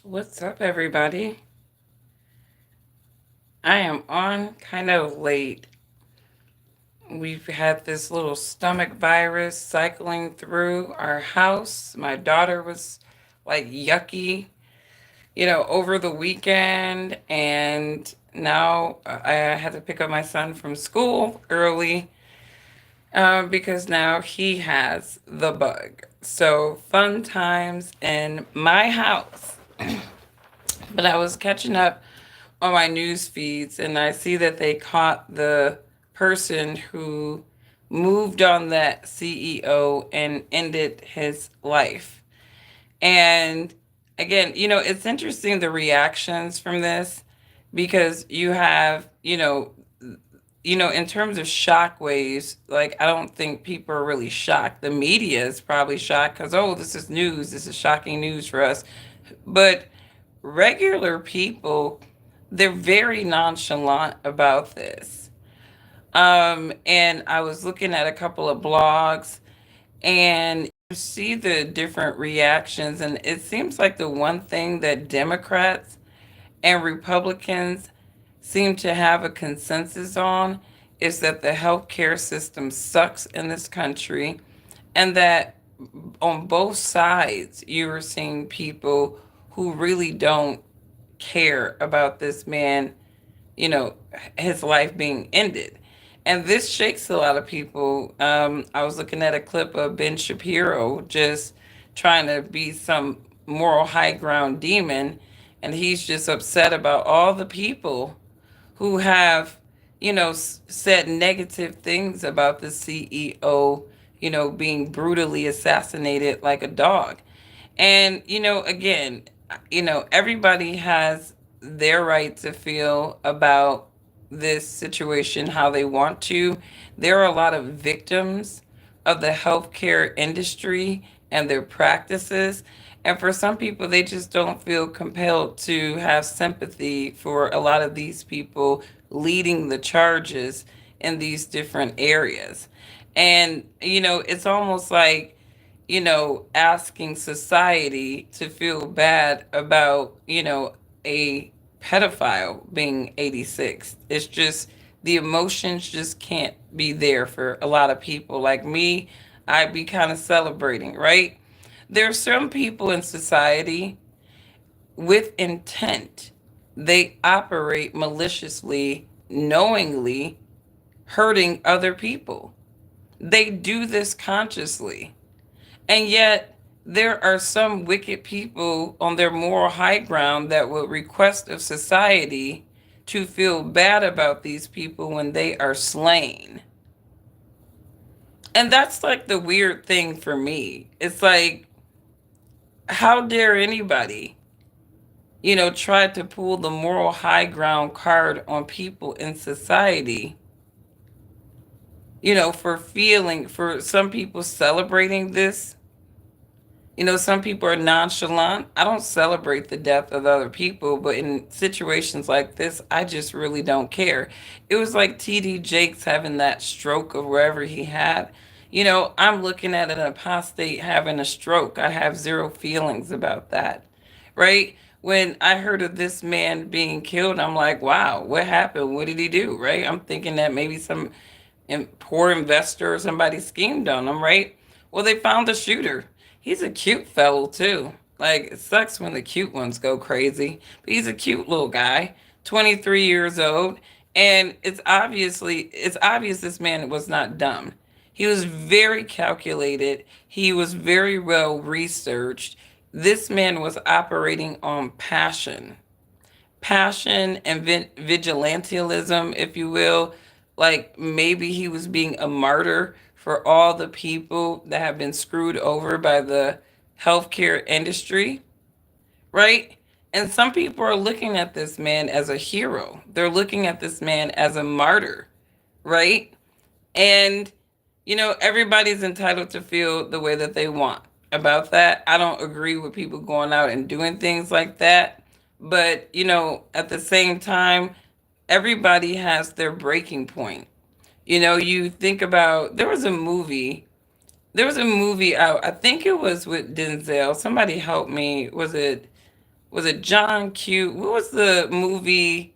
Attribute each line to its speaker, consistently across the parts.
Speaker 1: What's up, everybody? I am on kind of late. We've had this little stomach virus cycling through our house. My daughter was like yucky, over the weekend. And now I had to pick up my son from school early because now he has the bug. So, fun times in my house. But I was catching up on my news feeds and I see that they caught the person who moved on that CEO and ended his life. And again, it's interesting the reactions from this because you have, in terms of shock waves, like I don't think people are really shocked. The media is probably shocked because, oh, this is news. This is shocking news for us. But regular people, they're very nonchalant about this. And I was looking at a couple of blogs and you see the different reactions, and it seems like the one thing that Democrats and Republicans seem to have a consensus on is that the healthcare system sucks in this country, and that on both sides you are seeing people who really don't care about this man, you know, his life being ended. And this shakes a lot of people. I was looking at a clip of Ben Shapiro just trying to be some moral high ground demon, and he's just upset about all the people who have, said negative things about the CEO, being brutally assassinated like a dog. And, again, everybody has their right to feel about this situation how they want to. There are a lot of victims of the healthcare industry and their practices. And for some people, they just don't feel compelled to have sympathy for a lot of these people leading the charges in these different areas. And, it's almost like, asking society to feel bad about, a pedophile being 86. It's just the emotions just can't be there for a lot of people. Like me, I'd be kind of celebrating, right? There's some people in society with intent. They operate maliciously, knowingly hurting other people. They do this consciously. And yet, there are some wicked people on their moral high ground that will request of society to feel bad about these people when they are slain. And that's like the weird thing for me. It's like, how dare anybody, try to pull the moral high ground card on people in society, for some people celebrating this. Some people are nonchalant. I don't celebrate the death of other people, but in situations like this, I just really don't care. It was like TD Jakes having that stroke or wherever he had. I'm looking at an apostate having a stroke. I have zero feelings about that, right? When I heard of this man being killed, I'm like, wow, what happened? What did he do, right? I'm thinking that maybe some poor investor or somebody schemed on him, right? Well, they found the shooter. He's a cute fellow too. Like it sucks when the cute ones go crazy, but he's a cute little guy, 23 years old, and it's obvious this man was not dumb. He was very calculated. He was very well researched. This man was operating on passion and vigilantism, if you will. Like maybe he was being a martyr for all the people that have been screwed over by the healthcare industry, right? And some people are looking at this man as a hero. They're looking at this man as a martyr, right? And, everybody's entitled to feel the way that they want about that. I don't agree with people going out and doing things like that. But, at the same time, everybody has their breaking point. You think about there was a movie out, I think it was with Denzel. Somebody help me. Was it Was it John Q? What was the movie?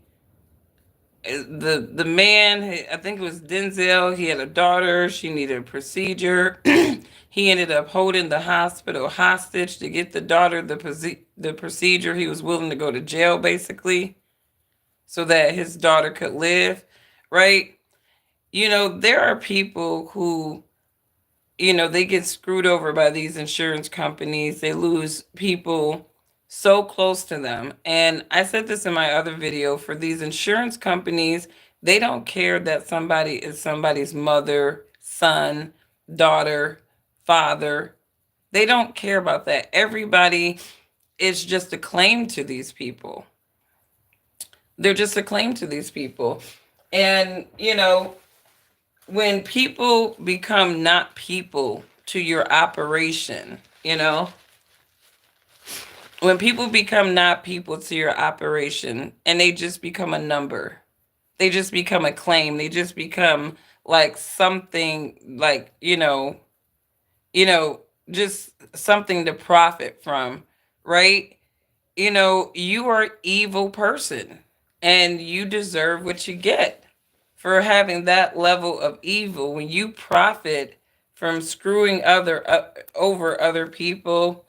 Speaker 1: The man, I think it was Denzel. He had a daughter. She needed a procedure. He ended up holding the hospital hostage to get the daughter the procedure. He was willing to go to jail basically so that his daughter could live, right? There are people who, they get screwed over by these insurance companies. They lose people so close to them. And I said this in my other video, for these insurance companies, they don't care that somebody is somebody's mother, son, daughter, father. They don't care about that. Everybody is just a claim to these people. They're just a claim to these people. And, when people become not people to your operation, when people become not people to your operation and they just become a number, they just become a claim, they just become like something like, you know, just something to profit from, right? You are an evil person and you deserve what you get for having that level of evil. When you profit from screwing over other people,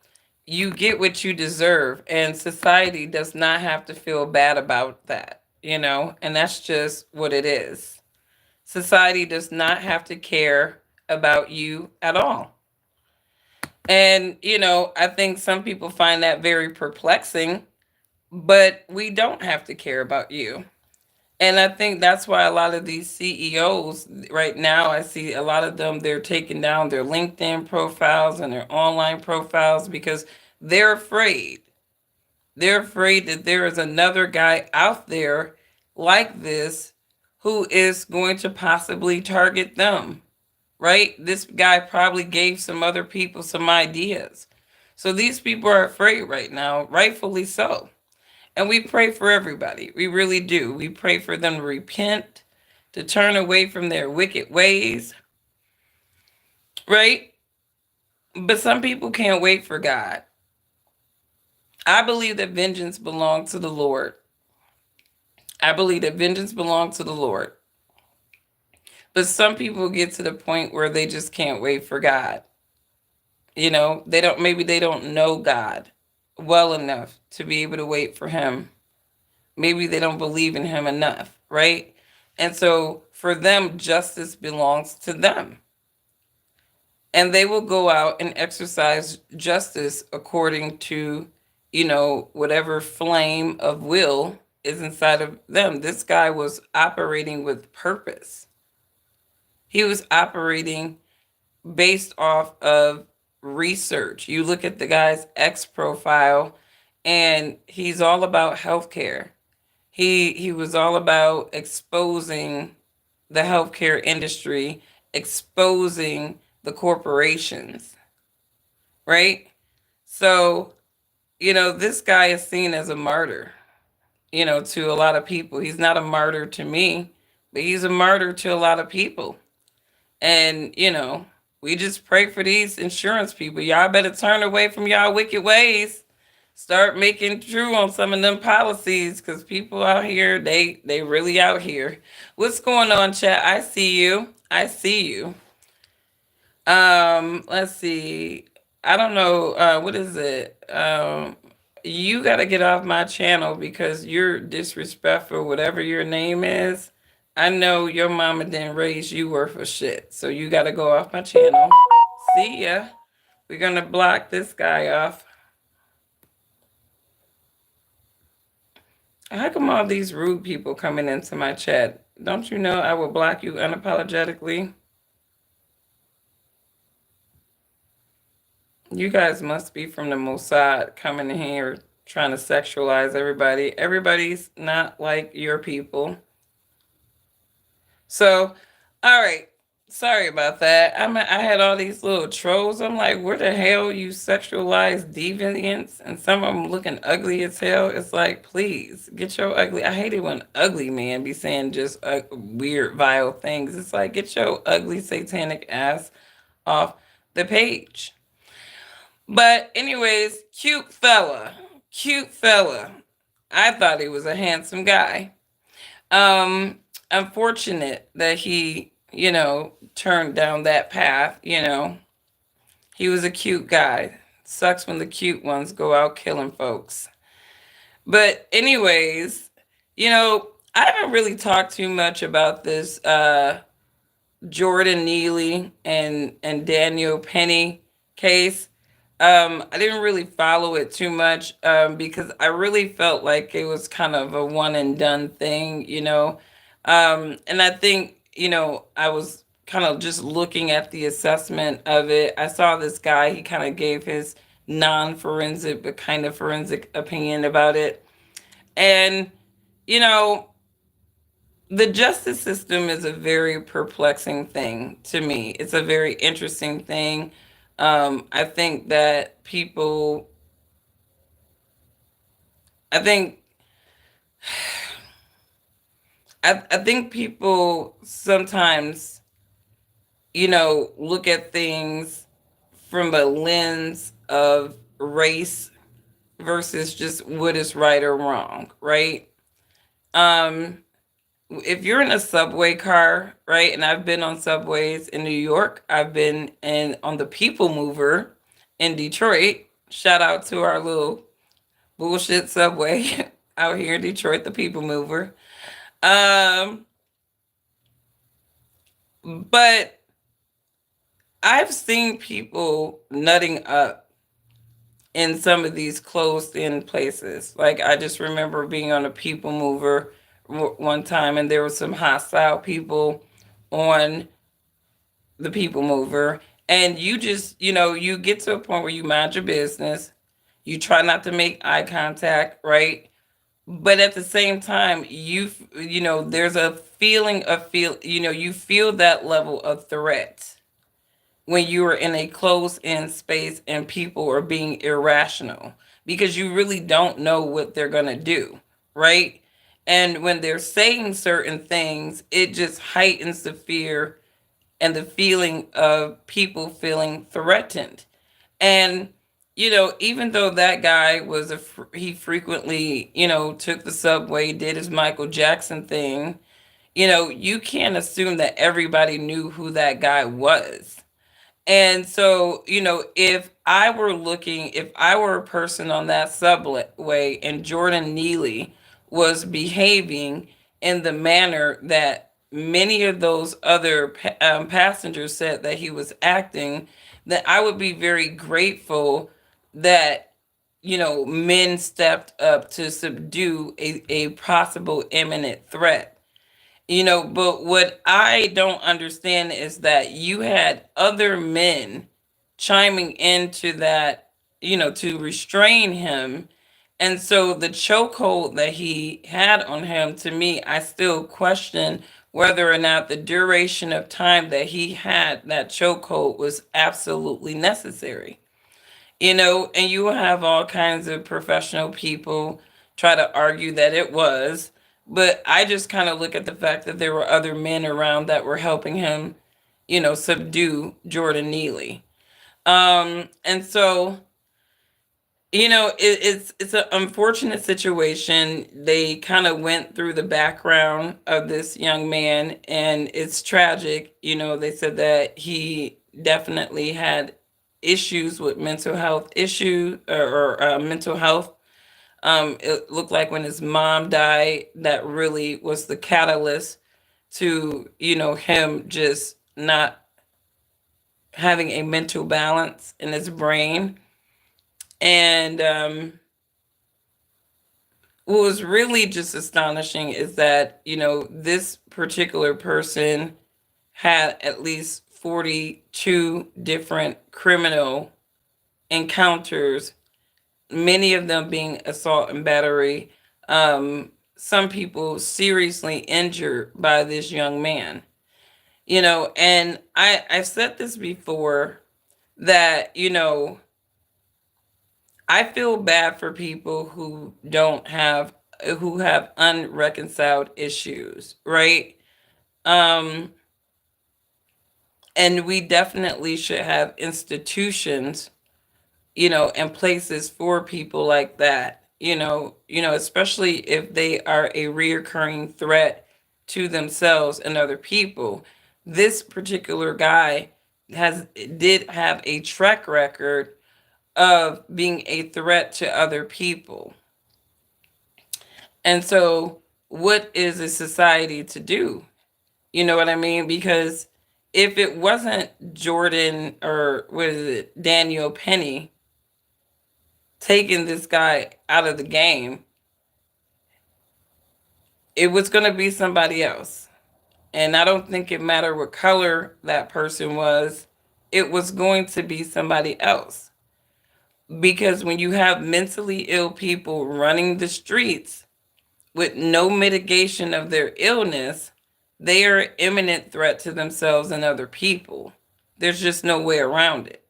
Speaker 1: you get what you deserve, and society does not have to feel bad about that, and that's just what it is. Society does not have to care about you at all. And I think some people find that very perplexing, but we don't have to care about you. And I think that's why a lot of these CEOs right now, I see a lot of them, they're taking down their LinkedIn profiles and their online profiles because they're afraid. They're afraid that there is another guy out there like this who is going to possibly target them, right? This guy probably gave some other people some ideas. So these people are afraid right now, rightfully so. And we pray for everybody. We really do. We pray for them to repent, to turn away from their wicked ways, right? But some people can't wait for God. I believe that vengeance belongs to the Lord. I believe that vengeance belongs to the Lord. But some people get to the point where they just can't wait for God. Maybe they don't know God well enough to be able to wait for him. Maybe they don't believe in him enough, right? And so for them, justice belongs to them. And they will go out and exercise justice according to, whatever flame of will is inside of them. This guy was operating with purpose. He was operating based off of research. You look at the guy's X profile, and he's all about healthcare. He was all about exposing the healthcare industry, exposing the corporations, right? So, this guy is seen as a martyr, to a lot of people. He's not a martyr to me, but he's a martyr to a lot of people. And, we just pray for these insurance people. Y'all better turn away from y'all wicked ways. Start making true on some of them policies, because people out here, they really out here. What's going on, chat? I see you. I see you. Let's see. I don't know. What is it? You got to get off my channel because you're disrespectful, whatever your name is. I know your mama didn't raise you worth of shit. So you got to go off my channel. See ya. We're going to block this guy off. How come all these rude people coming into my chat? Don't you know I will block you unapologetically? You guys must be from the Mossad coming in here trying to sexualize everybody. Everybody's not like your people. So, all right. Sorry about that. I had all these little trolls. I'm like, where the hell you sexualize deviants? And some of them looking ugly as hell. It's like, please get your ugly. I hate it when ugly men be saying just weird, vile things. It's like, get your ugly, satanic ass off the page. But anyways, cute fella. cute fella. I thought he was a handsome guy. Um, Unfortunate that he, turned down that path. He was a cute guy. Sucks when the cute ones go out killing folks. But anyways, I haven't really talked too much about this Jordan Neely and Daniel Penny case. I didn't really follow it too much because I really felt like it was kind of a one and done thing. And I think, I was kind of just looking at the assessment of it. I saw this guy, he kind of gave his non forensic, but kind of forensic opinion about it. And, you know, the justice system is a very perplexing thing to me. It's a very interesting thing. I think that I think, I think people sometimes, look at things from a lens of race versus just what is right or wrong, right? Um, if you're in a subway car, right, and I've been on subways in New York, I've been in on the People Mover in Detroit. Shout out to our little bullshit subway out here in Detroit, the People Mover. Um, but I've seen people nutting up in some of these closed in places. Like I just remember being on a People Mover one time and there were some hostile people on the People Mover, and you just, you get to a point where you mind your business, you try not to make eye contact, right? But at the same time, there's a feeling of you feel that level of threat when you are in a closed in space and people are being irrational because you really don't know what they're going to do, right? And when they're saying certain things, it just heightens the fear and the feeling of people feeling threatened. And even though that guy was he frequently, took the subway, did his Michael Jackson thing, you can't assume that everybody knew who that guy was. And so, if I were a person on that subway and Jordan Neely was behaving in the manner that many of those other passengers said that he was acting, then I would be very grateful that, men stepped up to subdue a possible imminent threat. But what I don't understand is that you had other men chiming into that, to restrain him. And so the chokehold that he had on him, to me, I still question whether or not the duration of time that he had that chokehold was absolutely necessary. And you will have all kinds of professional people try to argue that it was. But I just kind of look at the fact that there were other men around that were helping him, subdue Jordan Neely. And so, it's an unfortunate situation. They kind of went through the background of this young man, and it's tragic. They said that he definitely had issues with mental health or mental health. It looked like when his mom died, that really was the catalyst to him just not having a mental balance in his brain. And what was really just astonishing is that, this particular person had at least 42 different criminal encounters, many of them being assault and battery. Some people seriously injured by this young man. And I've said this before that, I feel bad for people who have unreconciled issues, right? Um, and we definitely should have institutions and places for people like that, especially if they are a reoccurring threat to themselves and other people. This particular guy has did have a track record of being a threat to other people. And so what is a society to do? You know what I mean? Because if it wasn't Jordan, or what is it, Daniel Penny, taking this guy out of the game, it was going to be somebody else. And I don't think it mattered what color that person was, it was going to be somebody else. Because when you have mentally ill people running the streets with no mitigation of their illness, they are an imminent threat to themselves and other people. There's just no way around it.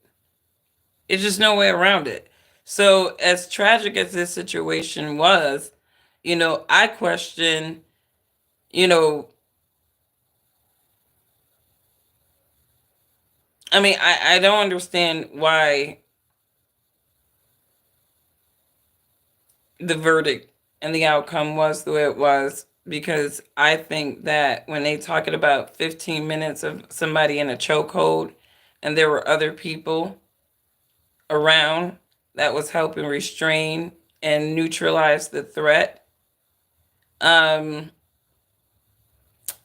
Speaker 1: It's just no way around it. So, as tragic as this situation was, I question, you know, I mean, I don't understand why the verdict and the outcome was the way it was, because I think that when they talking about 15 minutes of somebody in a chokehold and there were other people around that was helping restrain and neutralize the threat, um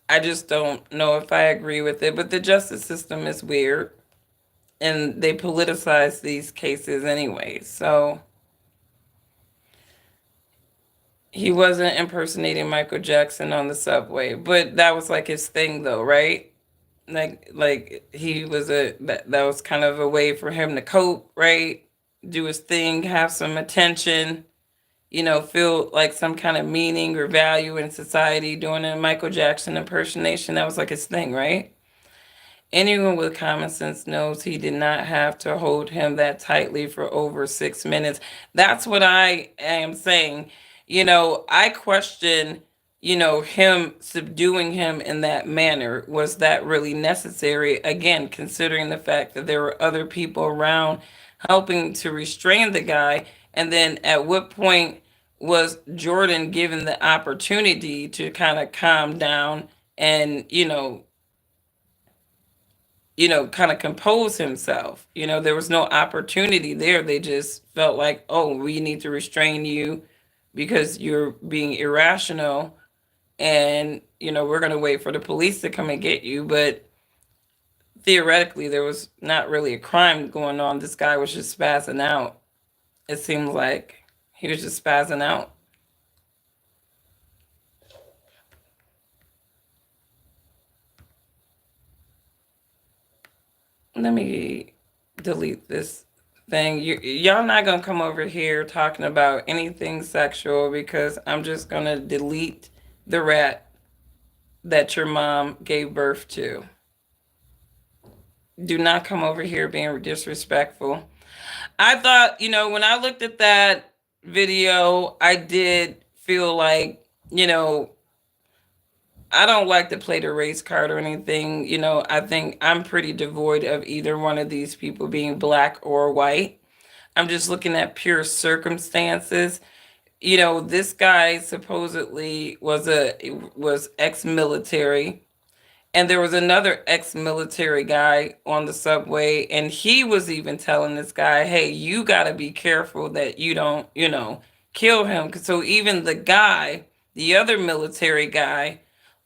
Speaker 1: I just don't know if I agree with it. But the justice system is weird, and they politicize these cases anyway. So he wasn't impersonating Michael Jackson on the subway, but that was like his thing, though, right? Like he was that was kind of a way for him to cope, right? Do his thing, have some attention, feel like some kind of meaning or value in society doing a Michael Jackson impersonation. That was like his thing, right? Anyone with common sense knows he did not have to hold him that tightly for over 6 minutes. That's what I am saying. I question, him subduing him in that manner. Was that really necessary? Again, considering the fact that there were other people around helping to restrain the guy. And then at what point was Jordan given the opportunity to kind of calm down and, kind of compose himself? There was no opportunity there. They just felt like, oh, we need to restrain you because you're being irrational. And, we're going to wait for the police to come and get you. But theoretically, there was not really a crime going on. This guy was just spazzing out. It seems like he was just spazzing out. Let me delete this thing. Y'all not gonna come over here talking about anything sexual, because I'm just gonna delete the rat that your mom gave birth to. Do not come over here being disrespectful. I thought, when I looked at that video, I did feel like, I don't like to play the race card or anything. I think I'm pretty devoid of either one of these people being black or white. I'm just looking at pure circumstances. This guy supposedly was ex-military, and there was another ex-military guy on the subway, and he was even telling this guy, "Hey, you got to be careful that you don't, kill him." So even the other military guy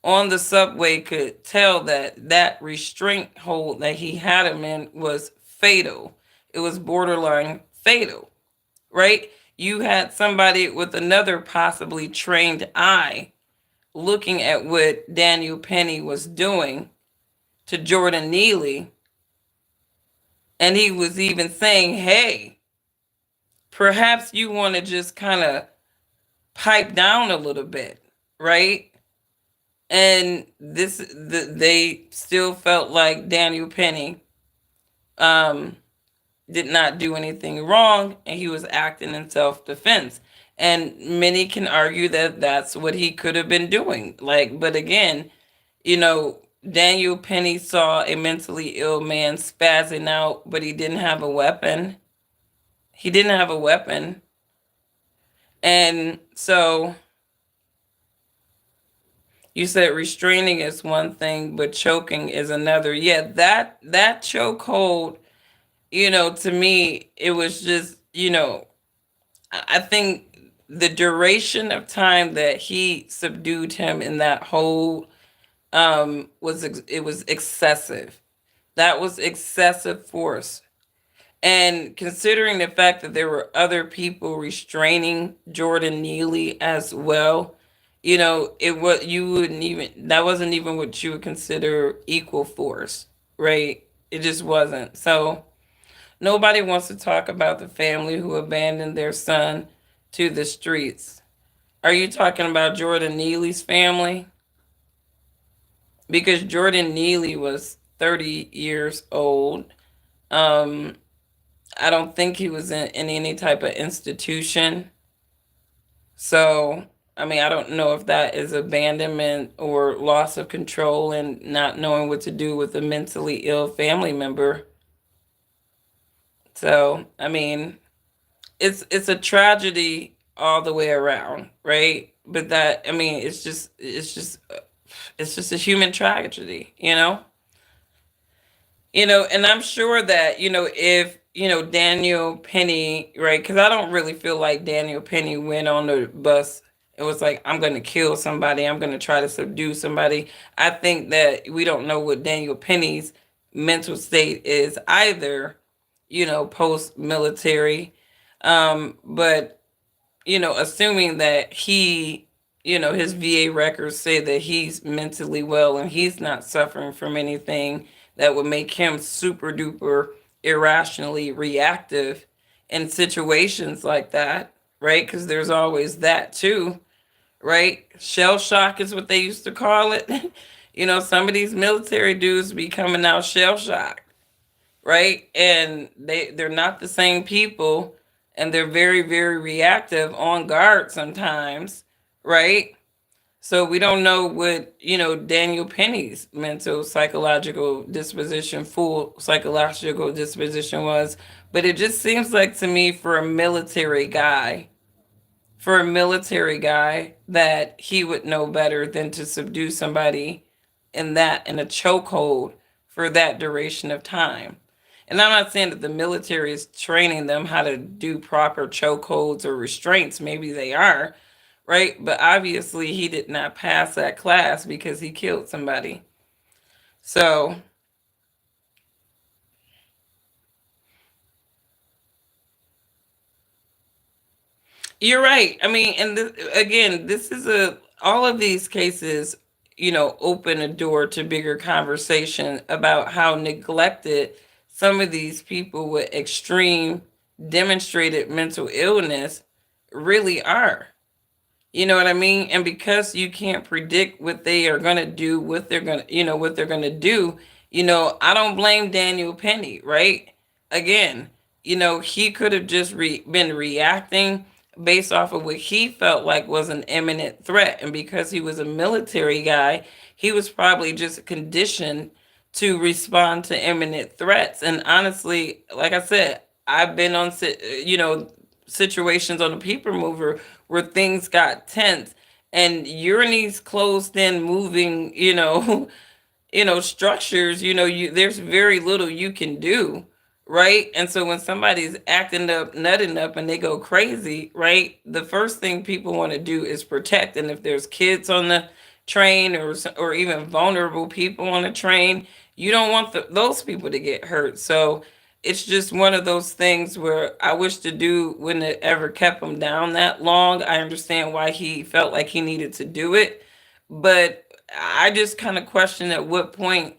Speaker 1: on the subway could tell that that restraint hold that he had him in was fatal. It was borderline fatal, right? You had somebody with another possibly trained eye looking at what Daniel Penny was doing to Jordan Neely. And he was even saying, hey, perhaps you want to just kind of pipe down a little bit, right? And they still felt like Daniel Penny um, did not do anything wrong, and he was acting in self-defense. And many can argue that that's what he could have been doing. But again, Daniel Penny saw a mentally ill man spazzing out, but he didn't have a weapon. He didn't have a weapon. And so you said restraining is one thing, but choking is another. Yeah, that chokehold, to me, it was just, I think the duration of time that he subdued him in that hold it was excessive. That was excessive force. And considering the fact that there were other people restraining Jordan Neely as well, it was you wouldn't even that wasn't even what you would consider equal force, right? It just wasn't. So nobody wants to talk about the family who abandoned their son to the streets. Are you talking about Jordan Neely's family? Because Jordan Neely was 30 years old. Um, I don't think he was in any type of institution. So, I mean, I don't know if that is abandonment or loss of control and not knowing what to do with a mentally ill family member. So, I mean, it's a tragedy all the way around, right? But that, I mean, it's just a human tragedy, you know? And I'm sure that, if, Daniel Penny, right? Because I don't really feel like Daniel Penny went on the bus. It was like, I'm going to kill somebody. I'm going to try to subdue somebody. I think that we don't know what Daniel Penny's mental state is either, post military. But assuming that his VA records say that he's mentally well and he's not suffering from anything that would make him super duper irrationally reactive in situations like that, right? Because there's always that too, right? Shell shock is what they used to call it. Some of these military dudes be coming out shell shocked, right? And they're not the same people, and they're very very reactive, on guard sometimes, right? So we don't know what, Daniel Penny's mental psychological disposition, full psychological disposition was, but it just seems like to me, for a military guy that he would know better than to subdue somebody in a chokehold for that duration of time. And I'm not saying that the military is training them how to do proper chokeholds or restraints. Maybe they are, right? But obviously he did not pass that class because he killed somebody. So you're right. I mean, and again, this is all of these cases, open a door to bigger conversation about how neglected some of these people with extreme demonstrated mental illness really are. You know what I mean? And because you can't predict what they are going to do, what they're going to do, I don't blame Daniel Penny, right? Again, he could have just been reacting based off of what he felt like was an imminent threat. And because he was a military guy, he was probably just conditioned to respond to imminent threats. And honestly, like I said, I've been on, situations on the People Mover where things got tense, and you're in these closed in moving, structures, there's very little you can do, right? And so when somebody's acting up, nutting up, and they go crazy, right, the first thing people want to do is protect. And if there's kids on the train, or even vulnerable people on the train, you don't want those people to get hurt. So it's just one of those things where I wish the dude wouldn't have ever kept him down that long. I understand why he felt like he needed to do it, but I just kind of question, at what point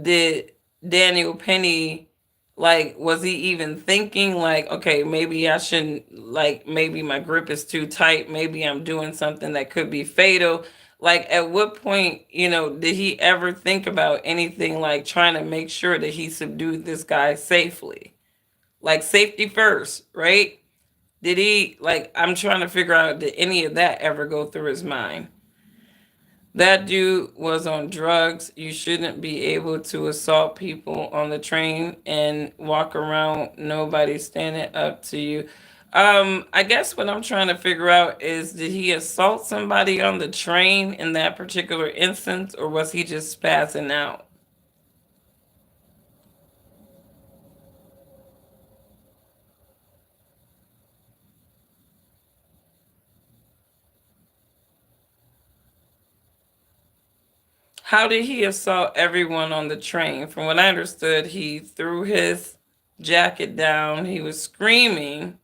Speaker 1: did Daniel Penny, like, was he even thinking like, okay, maybe I shouldn't, like, maybe my grip is too tight, maybe I'm doing something that could be fatal. Like, at what point, did he ever think about anything like trying to make sure that he subdued this guy safely? Like, safety first, right? Did he, like, I'm trying to figure out, did any of that ever go through his mind? That dude was on drugs. You shouldn't be able to assault people on the train and walk around, nobody standing up to you. I guess what I'm trying to figure out is, did he assault somebody on the train in that particular instance, or was he just spazzing out? How did he assault everyone on the train? From what I understood, he threw his jacket down, he was screaming,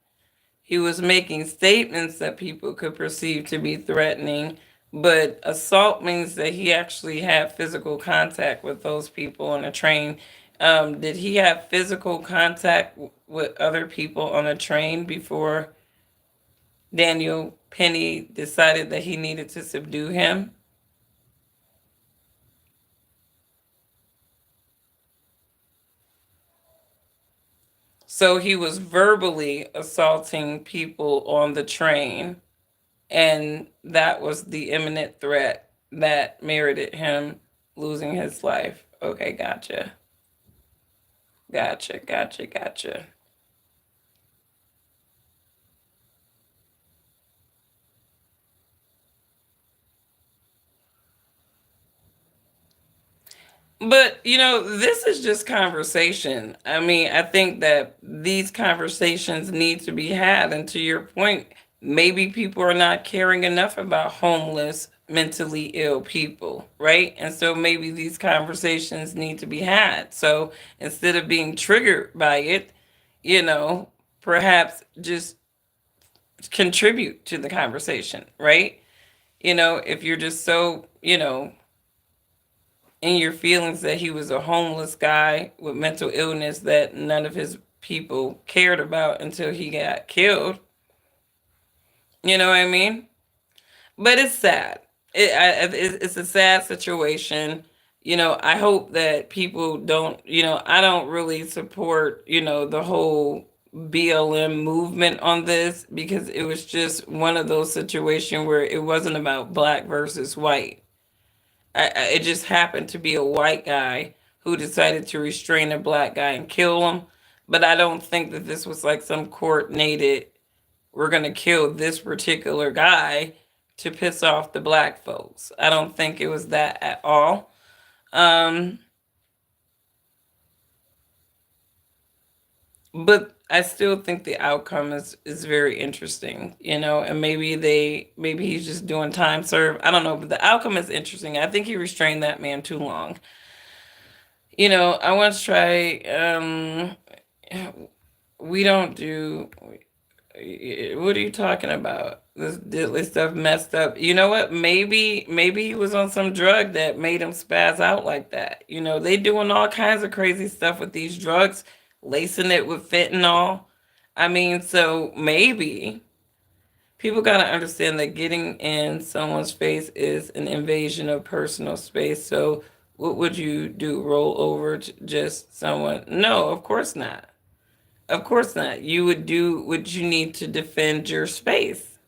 Speaker 1: he was making statements that people could perceive to be threatening, but assault means that he actually had physical contact with those people on the train. Did he have physical contact with other people on a train before Daniel Penny decided that he needed to subdue him? So he was verbally assaulting people on the train, and that was the imminent threat that merited him losing his life. Okay, gotcha. Gotcha, gotcha, gotcha. But, this is just conversation. I mean, I think that these conversations need to be had. And to your point, maybe people are not caring enough about homeless, mentally ill people, right? And so maybe these conversations need to be had. So instead of being triggered by it, you know, perhaps just contribute to the conversation, right? If you're just so, in your feelings that he was a homeless guy with mental illness that none of his people cared about until he got killed. You know what I mean? But it's sad. It's a sad situation. I hope that people don't, I don't really support, the whole BLM movement on this, because it was just one of those situations where it wasn't about black versus white. It just happened to be a white guy who decided to restrain a black guy and kill him. But I don't think that this was like some coordinated, we're going to kill this particular guy to piss off the black folks. I don't think it was that at all. Um, but I still think the outcome is very interesting, and maybe he's just doing time served. I don't know, but the outcome is interesting. I think he restrained that man too long. I once tried. We don't do. What are you talking about? This diddly stuff messed up. You know what? Maybe he was on some drug that made him spaz out like that. They doing all kinds of crazy stuff with these drugs, lacing it with fentanyl. I mean, so maybe people got to understand that getting in someone's face is an invasion of personal space. So what would you do? Roll over to just someone? No, of course not. Of course not. You would do what you need to defend your space,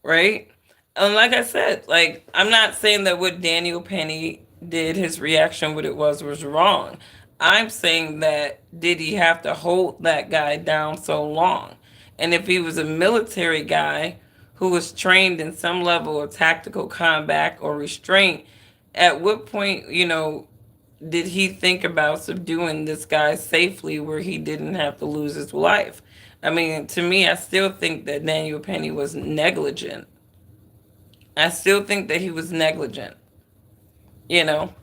Speaker 1: right? And like I said, like, I'm not saying that what Daniel Penny did, his reaction, what it was wrong. I'm saying that, did he have to hold that guy down so long? And if he was a military guy who was trained in some level of tactical combat or restraint, at what point, did he think about subduing this guy safely where he didn't have to lose his life? I mean, to me, I still think that Daniel Penny was negligent. I still think that he was negligent. You know,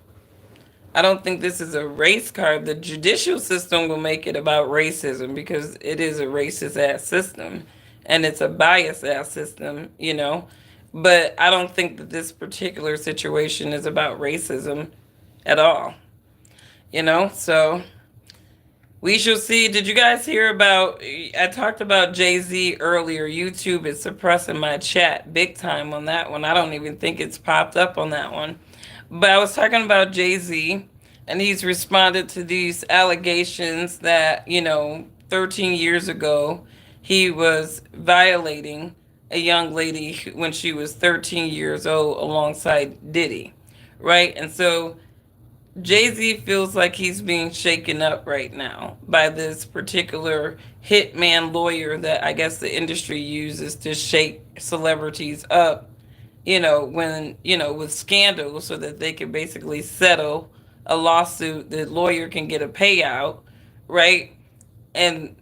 Speaker 1: I don't think this is a race card. The judicial system will make it about racism because it is a racist ass system and it's a bias ass system. But I don't think that this particular situation is about racism at all. So we shall see. Did you guys hear about? I talked about Jay Z earlier. YouTube is suppressing my chat big time on that one. I don't even think it's popped up on that one. But I was talking about Jay Z, and he's responded to these allegations that, 13 years ago, he was violating a young lady when she was 13 years old alongside Diddy, right? And so Jay Z feels like he's being shaken up right now by this particular hitman lawyer that I guess the industry uses to shake celebrities up, when, with scandals so that they can basically settle a lawsuit. The lawyer can get a payout, right? And,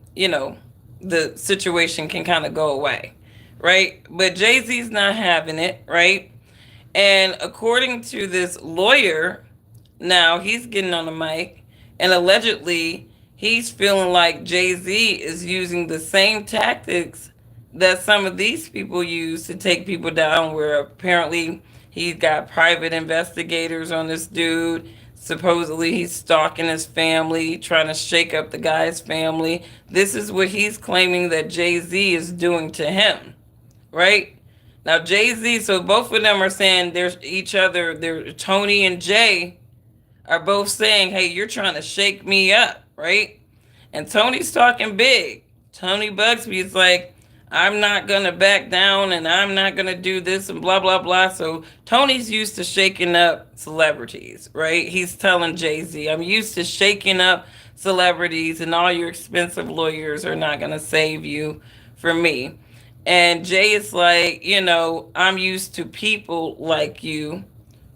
Speaker 1: the situation can kind of go away, right? But Jay Z's not having it, right? And according to this lawyer, now he's getting on the mic, and allegedly he's feeling like Jay Z is using the same tactics that some of these people use to take people down, where apparently he's got private investigators on this dude. Supposedly he's stalking his family, trying to shake up the guy's family. This is what he's claiming that Jay Z is doing to him, right? Now Jay Z, so both of them are saying there's each other. They're Tony and Jay are both saying, hey, you're trying to shake me up, right? And Tony's talking big. Tony Bugsby is like, I'm not going to back down and I'm not going to do this and blah, blah, blah. So Tony's used to shaking up celebrities, right? He's telling Jay Z, I'm used to shaking up celebrities, and all your expensive lawyers are not going to save you for me. And Jay is like, I'm used to people like you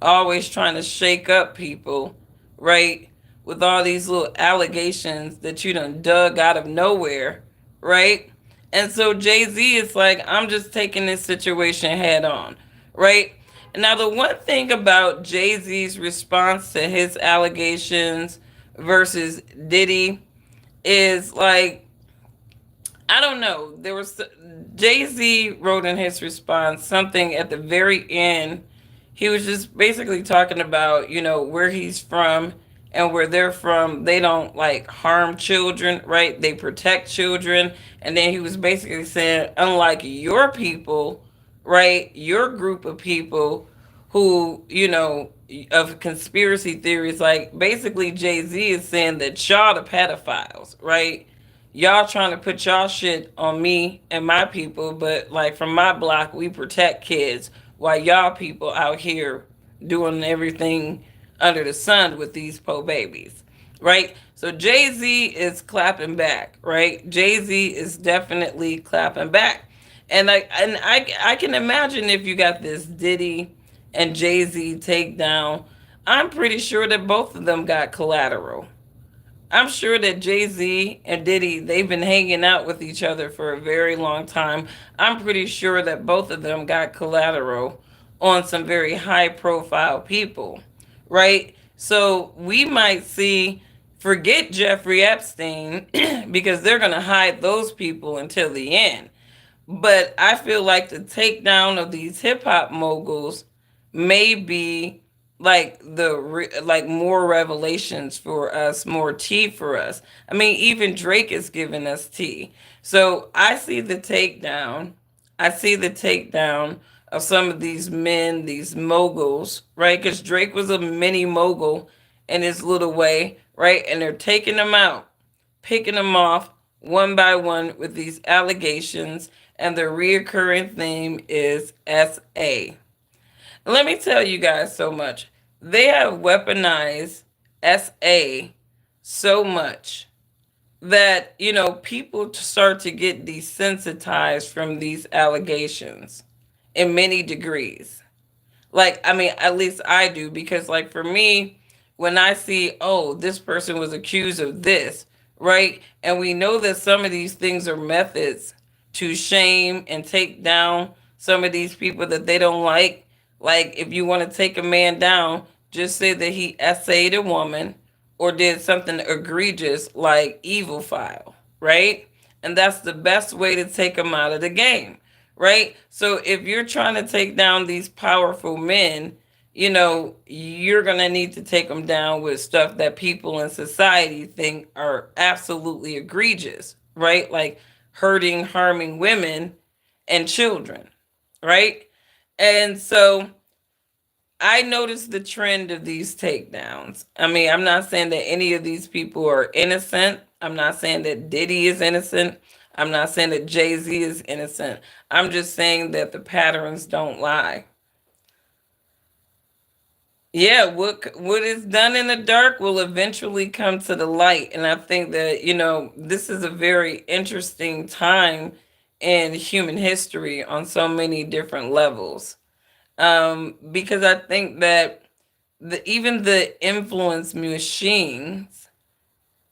Speaker 1: always trying to shake up people, right? With all these little allegations that you done dug out of nowhere, right? And so Jay Z is like, I'm just taking this situation head on, right? Now, the one thing about Jay Z's response to his allegations versus Diddy is like, I don't know. There was Jay Z wrote in his response something at the very end. He was just basically talking about, where he's from and where they're from. They don't like harm children, right? They protect children. And then he was basically saying, unlike your people, right? Your group of people who, of conspiracy theories, like basically Jay Z is saying that y'all the pedophiles, right? Y'all trying to put y'all shit on me and my people, but like from my block, we protect kids while y'all people out here doing everything under the sun with these po babies, right? So Jay Z is clapping back, right? Jay Z is definitely clapping back, and I can imagine if you got this Diddy and Jay Z takedown, I'm pretty sure that both of them got collateral. I'm sure that Jay Z and Diddy, they've been hanging out with each other for a very long time. I'm pretty sure that both of them got collateral on some very high profile people, right? So we might see, forget Jeffrey Epstein, because they're going to hide those people until the end. But I feel like the takedown of these hip hop moguls may be like like more revelations for us, more tea for us. I mean, even Drake is giving us tea. So I see the takedown. I see the takedown of some of these men, these moguls, right? Because Drake was a mini mogul in his little way, right? And they're taking them out, picking them off one by one with these allegations, and the reoccurring theme is SA. Let me tell you guys so much. They have weaponized SA so much that, people start to get desensitized from these allegations in many degrees. Like, I mean, at least I do, because like for me, when I see, oh, this person was accused of this, right? And we know that some of these things are methods to shame and take down some of these people that they don't like. Like, if you want to take a man down, just say that he essayed a woman or did something egregious like evil file, right? And that's the best way to take them out of the game, right? So if you're trying to take down these powerful men, you're going to need to take them down with stuff that people in society think are absolutely egregious, right? Like hurting, harming women and children, right? And so I noticed the trend of these takedowns. I mean, I'm not saying that any of these people are innocent. I'm not saying that Diddy is innocent. I'm not saying that Jay-Z is innocent. I'm just saying that the patterns don't lie. Yeah, what is done in the dark will eventually come to the light. And I think that, this is a very interesting time in human history on so many different levels. Because I think that even the influence machines,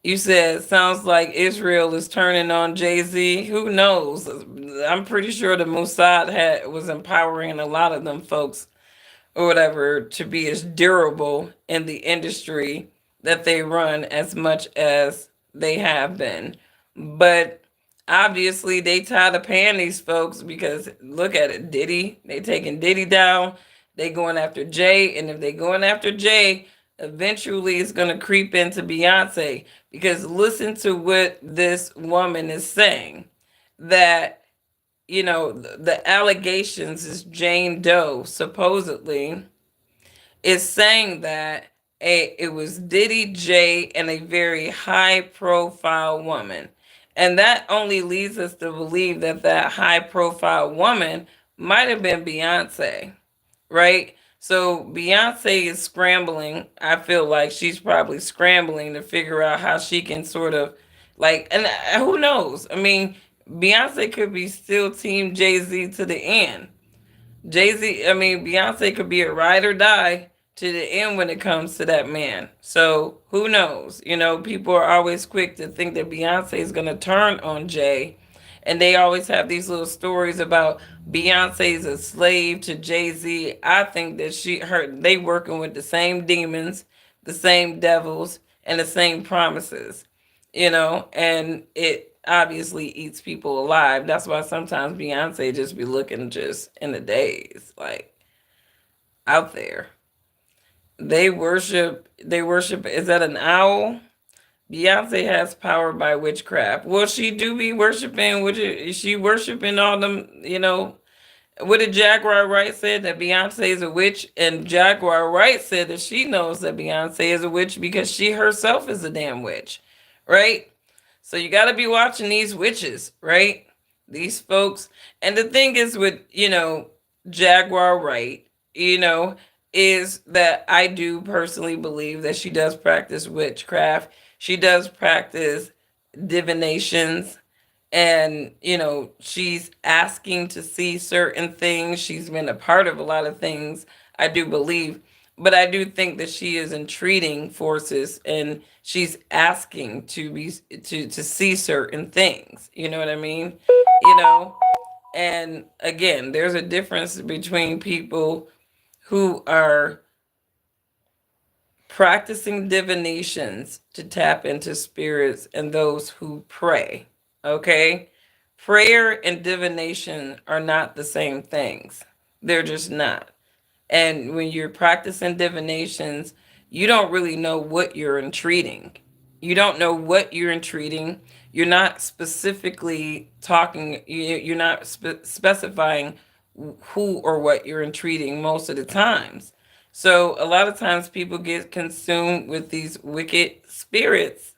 Speaker 1: you said, sounds like Israel is turning on Jay-Z. Who knows? I'm pretty sure the Mossad was empowering a lot of them folks or whatever to be as durable in the industry that they run as much as they have been. But obviously they tired of paying these folks because look at it, Diddy, they taking Diddy down, they going after Jay, and if they going after Jay, eventually it's gonna creep into Beyonce. Because listen to what this woman is saying. That the allegations is Jane Doe supposedly is saying that it was Diddy, Jay, and a very high profile woman. And that only leads us to believe that that high profile woman might have been Beyonce, right? So Beyonce is scrambling. I feel like she's probably scrambling to figure out how she can sort of and who knows? I mean, Beyonce could be still team Jay-Z to the end. Jay-Z, I mean, Beyonce could be a ride or die to the end when it comes to that man. So who knows? People are always quick to think that Beyonce is going to turn on Jay. And they always have these little stories about Beyonce's a slave to Jay-Z. I think that they working with the same demons, the same devils, and the same promises, and it obviously eats people alive. That's why sometimes Beyonce just be looking just in the days, like out there. They worship, is that an owl? Beyonce has power by witchcraft. Well, she do be worshiping, she worshiping all them, what did Jaguar Wright said that Beyonce is a witch, and Jaguar Wright said that she knows that Beyonce is a witch because she herself is a damn witch, right? So you got to be watching these witches, right? These folks. And the thing is with, Jaguar Wright, you know, is that I do personally believe that she does practice witchcraft. She does practice divinations, and she's asking to see certain things. She's been a part of a lot of things, I do believe, but I do think that she is entreating forces, and she's asking to see certain things, you know what I mean? you know and again, there's a difference between people who are practicing divinations to tap into spirits and those who pray. Okay? Prayer and divination are not the same things. They're just not. And when you're practicing divinations, you don't really know what you're entreating. You don't know what you're entreating. You're not specifically talking, you're not specifying who or what you're entreating most of the times. So a lot of times people get consumed with these wicked spirits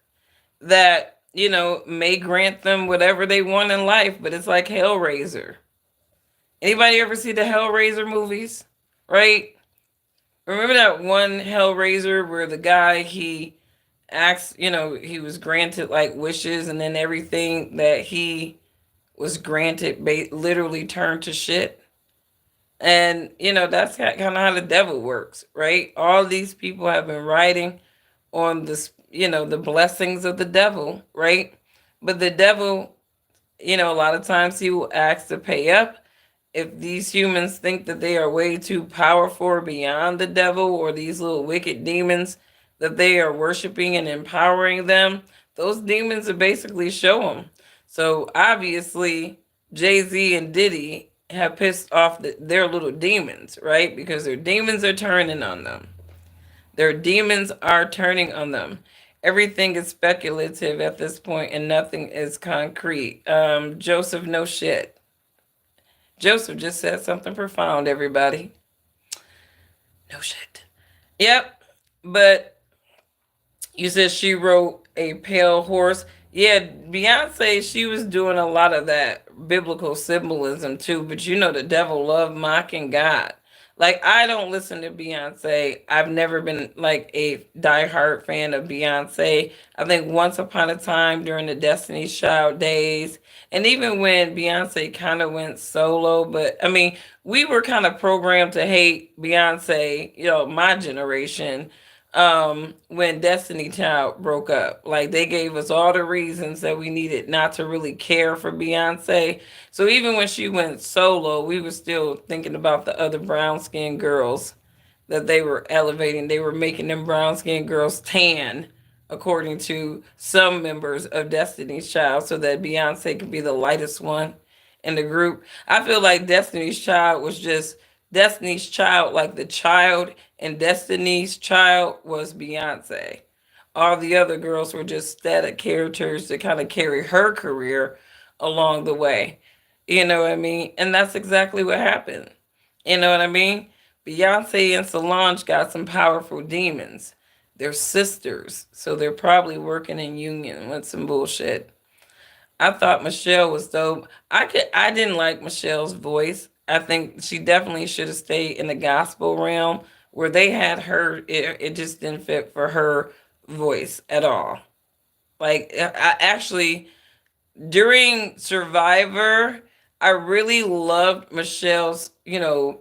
Speaker 1: that, may grant them whatever they want in life, but it's like Hellraiser. Anybody ever see the Hellraiser movies? Right? Remember that one Hellraiser where the guy he asked, he was granted like wishes, and then everything that he was granted literally turned to shit. And that's kind of how the devil works, right? All these people have been writing on this, the blessings of the devil, right? But the devil, a lot of times he will ask to pay up. If these humans think that they are way too powerful or beyond the devil or these little wicked demons that they are worshiping and empowering them, those demons are basically show them. So obviously, Jay-Z and Diddy have pissed off their little demons, right? Because their demons are turning on them. Their demons are turning on them. Everything is speculative at this point and nothing is concrete. Joseph, no shit. Joseph just said something profound, everybody. No shit. Yep. But you said she wrote a pale horse. Yeah, Beyonce, she was doing a lot of that biblical symbolism too, but you know the devil loved mocking God. Like I don't listen to Beyonce. I've never been like a diehard fan of Beyonce. I think once upon a time during the Destiny's Child days, and even when Beyonce kind of went solo, but I mean, we were kind of programmed to hate Beyonce, you know, my generation when Destiny Child broke up. Like they gave us all the reasons that we needed not to really care for Beyonce. So even when she went solo, we were still thinking about the other brown skinned girls that they were elevating. They were making them brown skinned girls tan, according to some members of Destiny's Child, so that Beyonce could be the lightest one in the group. I feel like Destiny's Child was just Destiny's Child, like the child, and Destiny's Child was Beyonce. All the other girls were just static characters to kind of carry her career along the way. You know what I mean? And that's exactly what happened. You know what I mean? Beyonce and Solange got some powerful demons. They're sisters, so they're probably working in union with some bullshit. I thought Michelle was dope. I didn't like Michelle's voice. I think she definitely should have stayed in the gospel realm where they had her. It just didn't fit for her voice at all. Like I actually during Survivor, I really loved Michelle's, you know,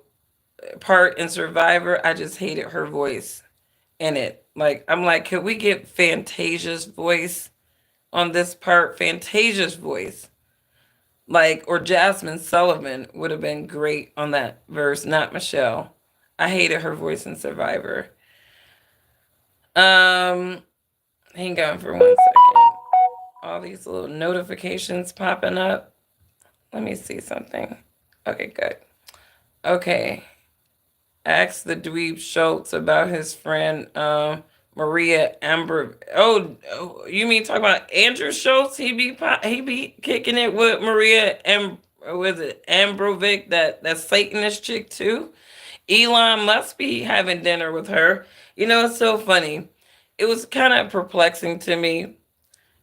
Speaker 1: part in Survivor. I just hated her voice in it. Like I'm like, could we get Fantasia's voice on this part? Fantasia's voice, like, or Jasmine Sullivan would have been great on that verse, not Michelle. I hated her voice in Survivor. Um, Hang on for 1 second. All these little notifications popping up. Let me see something. Okay, good. Okay. Asked the dweeb Schultz about his friend Maria Amber. Oh, you mean talk about Andrew Schultz? He be kicking it with Maria was it Ambrovic, that Satanist chick too? Elon must be having dinner with her. You know, it's so funny. It was kind of perplexing to me,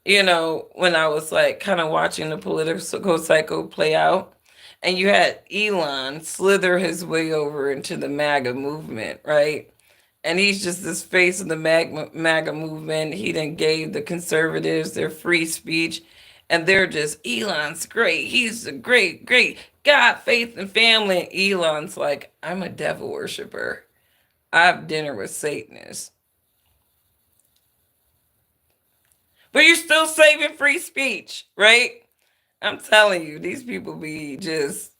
Speaker 1: you know, when I was like kind of watching the political cycle play out. And you had Elon slither his way over into the MAGA movement, right? And he's just this face of the MAGA movement. He then gave the conservatives their free speech, and they're just, Elon's great. He's a great God, faith, and family. And Elon's like, I'm a devil worshiper. I have dinner with Satanists. But you're still saving free speech, right? I'm telling you, these people be just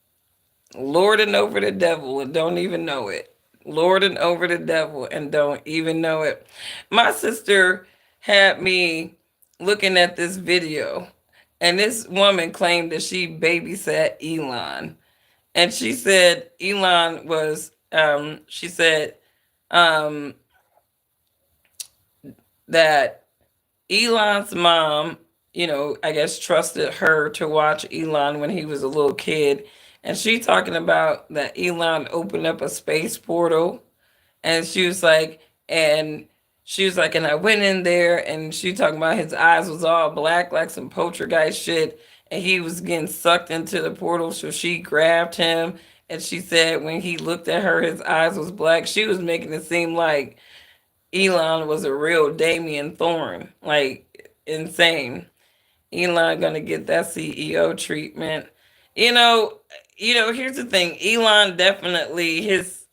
Speaker 1: lording over the devil and don't even know it. Lording over the devil and don't even know it. My sister had me looking at this video, and this woman claimed that she babysat Elon. And she said Elon was, she said um, that Elon's mom, you know, I guess trusted her to watch Elon when he was a little kid. And she talking about that Elon opened up a space portal. And she was like, and I went in there, and she talking about his eyes was all black like some poltergeist shit. And he was getting sucked into the portal. So she grabbed him. And she said when he looked at her, his eyes was black. She was making it seem like Elon was a real Damien Thorn, like insane. Elon gonna get that CEO treatment. You know, here's the thing. Elon definitely his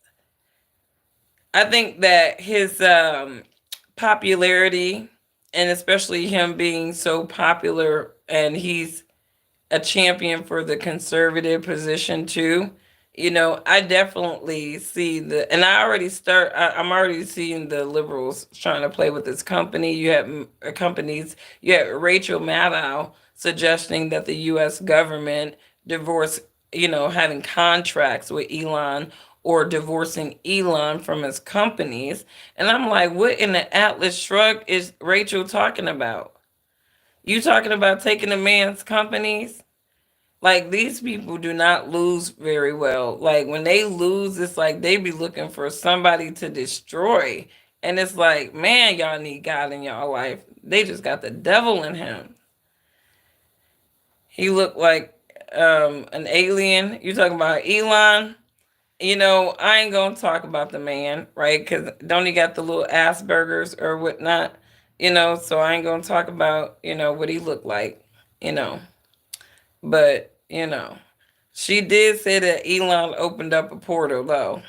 Speaker 1: I think that his popularity, and especially him being so popular, and he's a champion for the conservative position too. You know, I definitely see and I'm already seeing the liberals trying to play with this company. You have companies, you have Rachel Maddow suggesting that the U.S. government divorce, you know, having contracts with Elon or divorcing Elon from his companies. And I'm like, what in the Atlas Shrug is Rachel talking about? You talking about taking a man's companies? Like these people do not lose very well. Like when they lose, it's like they be looking for somebody to destroy. And it's like, man, y'all need God in y'all life. They just got the devil in him. He looked like an alien. You talking about Elon? I ain't gonna talk about the man, right? Because don't he got the little Aspergers or whatnot? So I ain't gonna talk about what he looked like. You know, but she did say that Elon opened up a portal though,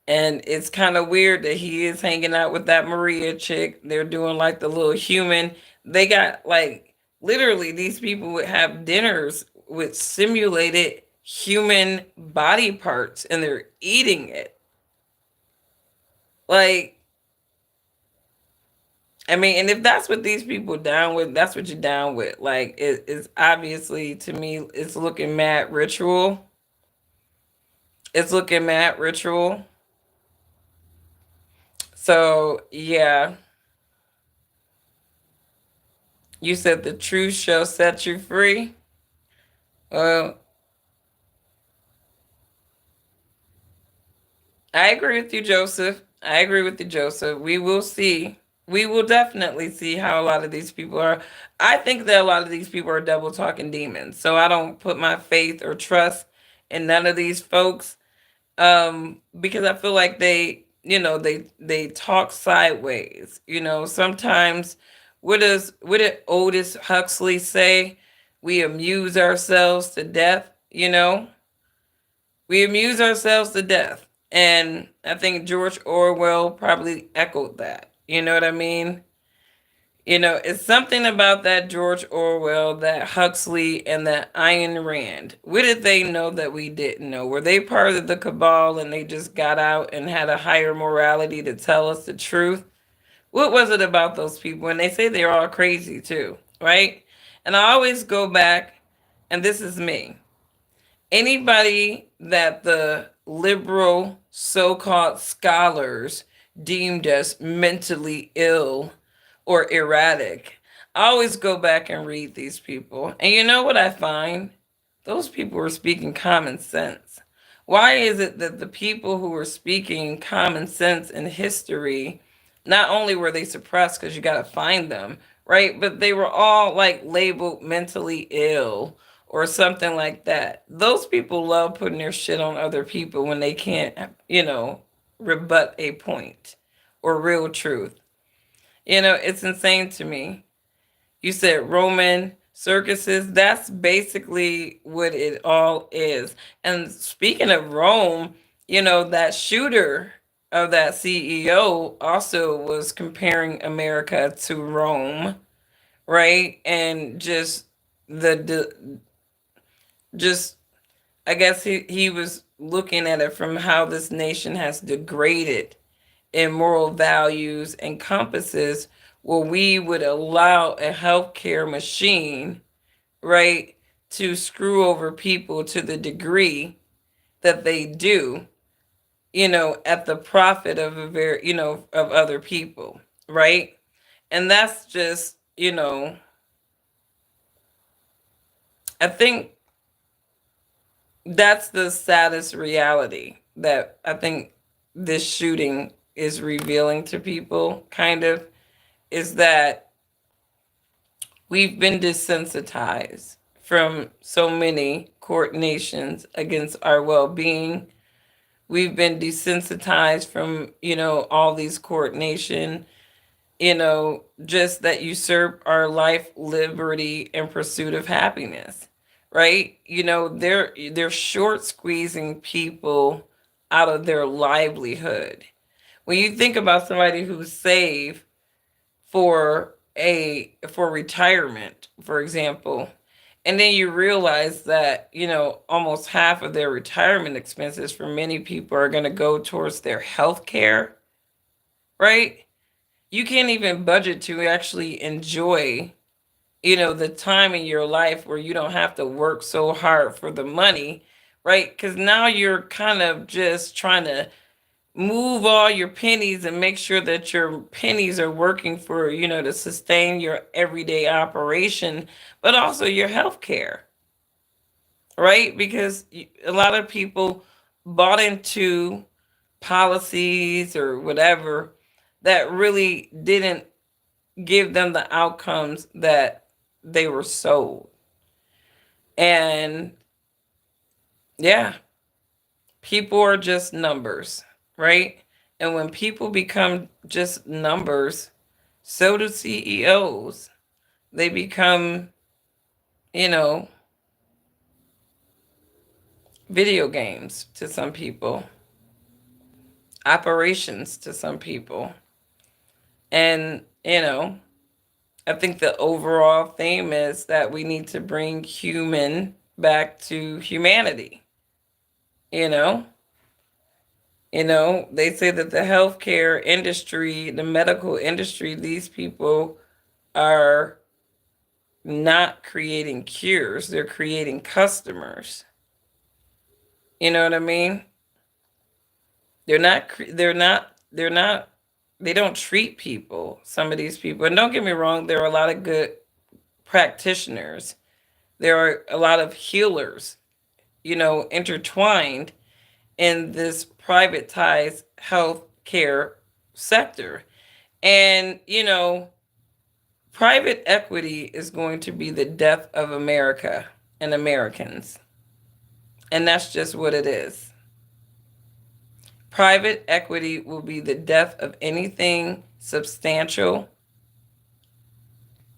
Speaker 1: and it's kind of weird that he is hanging out with that Maria chick. They're doing like the little human. They got like literally these people would have dinners with simulated human body parts and they're eating it. Like, I mean, and if that's what these people down with, that's what you're down with. Like, it's obviously to me, it's looking mad ritual. It's looking mad ritual. So yeah, you said the truth shall set you free. Well, I agree with you, Joseph. I agree with you, Joseph. We will see. We will definitely see how a lot of these people are. I think that a lot of these people are double talking demons. So I don't put my faith or trust in none of these folks, because I feel like they talk sideways. Sometimes what did Otis Huxley say? We amuse ourselves to death. We amuse ourselves to death. And I think George Orwell probably echoed that. You know what I mean? It's something about that George Orwell, that Huxley, and that Ayn Rand. What did they know that we didn't know? Were they part of the cabal and they just got out and had a higher morality to tell us the truth? What was it about those people? And they say they're all crazy too, right? And I always go back, and this is me. Anybody that the liberal so called scholars deemed as mentally ill or erratic, I always go back and read these people. And you know what I find? Those people were speaking common sense. Why is it that the people who were speaking common sense in history, not only were they suppressed because you got to find them, right? But they were all like labeled mentally ill or something like that. Those people love putting their shit on other people when they can't, rebut a point or real truth. It's insane to me. You said Roman circuses. That's basically what it all is. And speaking of Rome, that shooter of that CEO also was comparing America to Rome, right? And just I guess he was looking at it from how this nation has degraded in moral values and compasses, where we would allow a healthcare machine, right, to screw over people to the degree that they do, at the profit of of other people, right? And that's just, I think that's the saddest reality that I think this shooting is revealing to people, kind of, is that we've been desensitized from so many coordinations against our well-being. We've been desensitized from, all these coordination, just that usurp our life, liberty, and pursuit of happiness, right? They're short squeezing people out of their livelihood. When you think about somebody who's saved for retirement, for example, and then you realize that, almost half of their retirement expenses for many people are going to go towards their health care, right? You can't even budget to actually enjoy, the time in your life where you don't have to work so hard for the money, right? Because now you're kind of just trying to move all your pennies and make sure that your pennies are working for, to sustain your everyday operation, but also your health care, right? Because a lot of people bought into policies or whatever that really didn't give them the outcomes that they were sold. And yeah, people are just numbers, right? And when people become just numbers, so do CEOs. They become, you know, video games to some people, operations to some people. And, I think the overall theme is that we need to bring human back to humanity, you know? They say that the healthcare industry, the medical industry, these people are not creating cures, they're creating customers. You know what I mean? They're not they don't treat people, some of these people. And don't get me wrong, there are a lot of good practitioners. There are a lot of healers, intertwined in this privatized healthcare sector. And, private equity is going to be the death of America and Americans. And that's just what it is. Private equity will be the death of anything substantial.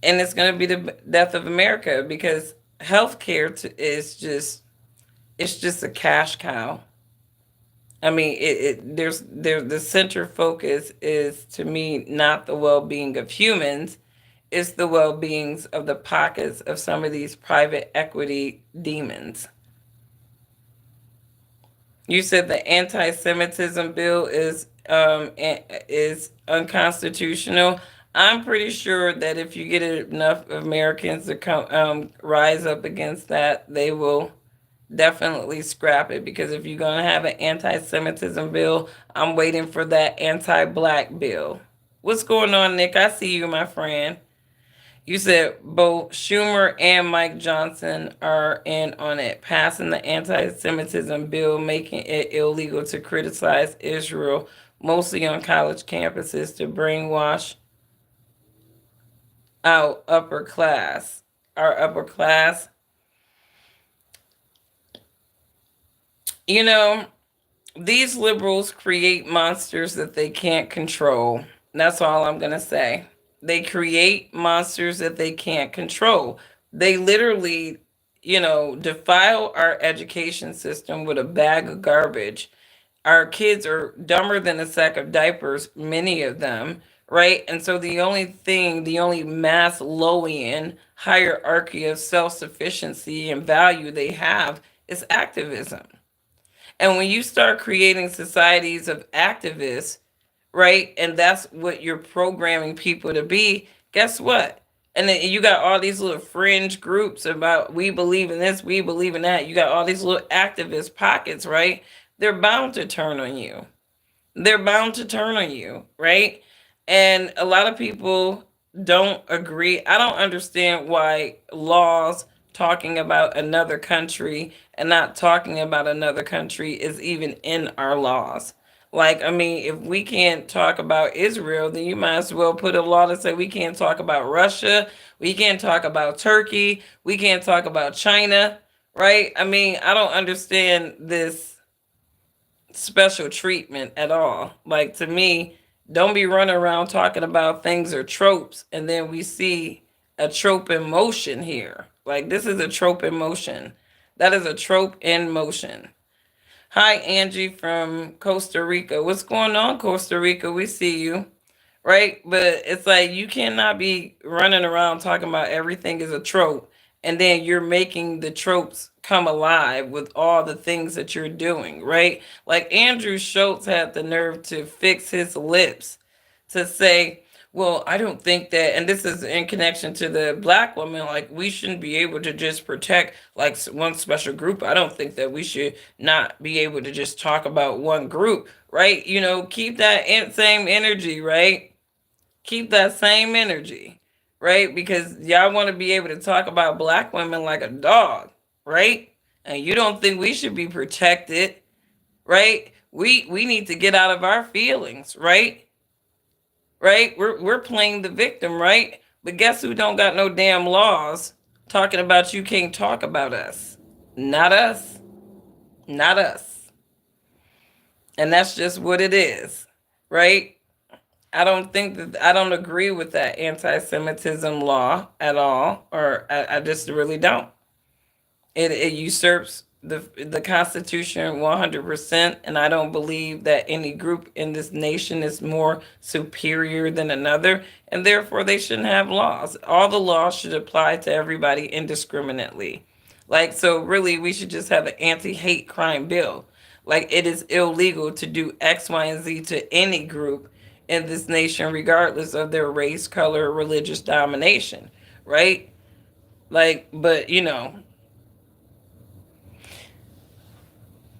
Speaker 1: And it's going to be the death of America because is just a cash cow. I mean, the center focus is to me not the well-being of humans, it's the well-beings of the pockets of some of these private equity demons. You said the anti-Semitism bill is unconstitutional. I'm pretty sure that if you get enough Americans to come rise up against that, they will definitely scrap it. Because if you're gonna have an anti-Semitism bill, I'm waiting for that anti-black bill. What's going on, Nick? I see you, my friend. You said both Schumer and Mike Johnson are in on it, passing the anti Semitism bill, making it illegal to criticize Israel, mostly on college campuses, to brainwash our upper class. Our upper class. You know, these liberals create monsters that they can't control. That's all I'm going to say. They create monsters that they can't control. They literally, defile our education system with a bag of garbage. Our kids are dumber than a sack of diapers, many of them, right? And so the only Maslowian hierarchy of self sufficiency and value they have is activism. And when you start creating societies of activists, right, and that's what you're programming people to be, guess what? And then you got all these little fringe groups about we believe in this, we believe in that. You got all these little activist pockets, right? They're bound to turn on you. They're bound to turn on you, right? And a lot of people don't agree. I don't understand why laws talking about another country and not talking about another country is even in our laws. Like, I mean, if we can't talk about Israel, then you might as well put a law to say we can't talk about Russia, we can't talk about Turkey, we can't talk about China, right? I mean, I don't understand this special treatment at all. Like, to me, don't be running around talking about things or tropes and then we see a trope in motion here. Like, this is a trope in motion. That is a trope in motion. Hi, Angie from Costa Rica. What's going on, Costa Rica? We see you, right? But it's like you cannot be running around talking about everything is a trope and then you're making the tropes come alive with all the things that you're doing, right? Like Andrew Schultz had the nerve to fix his lips to say, well, I don't think that, and this is in connection to the black woman, like we shouldn't be able to just protect like one special group. I don't think that we should not be able to just talk about one group, right? Keep that same energy, right? Keep that same energy, right? Because y'all want to be able to talk about black women like a dog, right? And you don't think we should be protected, right? We need to get out of our feelings, right? Right? We're playing the victim, right? But guess who don't got no damn laws talking about you can't talk about us. Not us. Not us. And that's just what it is, right? I don't agree with that anti Semitism law at all, or I just really don't. It usurps the Constitution 100%, and I don't believe that any group in this nation is more superior than another, and therefore they shouldn't have laws. All the laws should apply to everybody indiscriminately. Like, so really, we should just have an anti hate crime bill. Like, it is illegal to do X, Y, and Z to any group in this nation, regardless of their race, color, or religious domination, right? Like, but you know,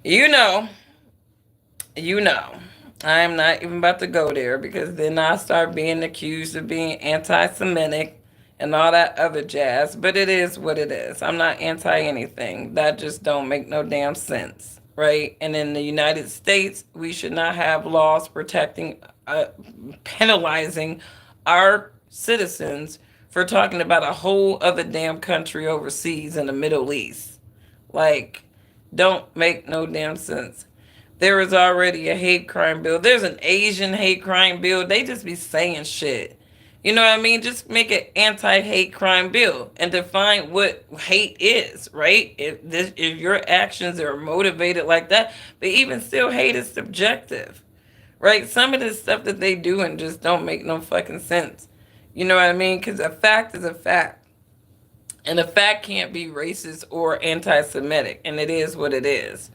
Speaker 1: you know, I'm not even about to go there because then I start being accused of being anti Semitic and all that other jazz. But it is what it is. I'm not anti anything. That just don't make no damn sense. Right? And in the United States, we should not have laws protecting, penalizing our citizens for talking about a whole other damn country overseas in the Middle East. Like, don't make no damn sense. There is already a hate crime bill. There's an Asian hate crime bill. They just be saying shit. You know what I mean? Just make an anti-hate crime bill and define what hate is, right? If your actions are motivated like that, but even still, hate is subjective, right? Some of the stuff that they do and just don't make no fucking sense. You know what I mean? Because a fact is a fact. And the fact can't be racist or anti Semitic, and it is what it is,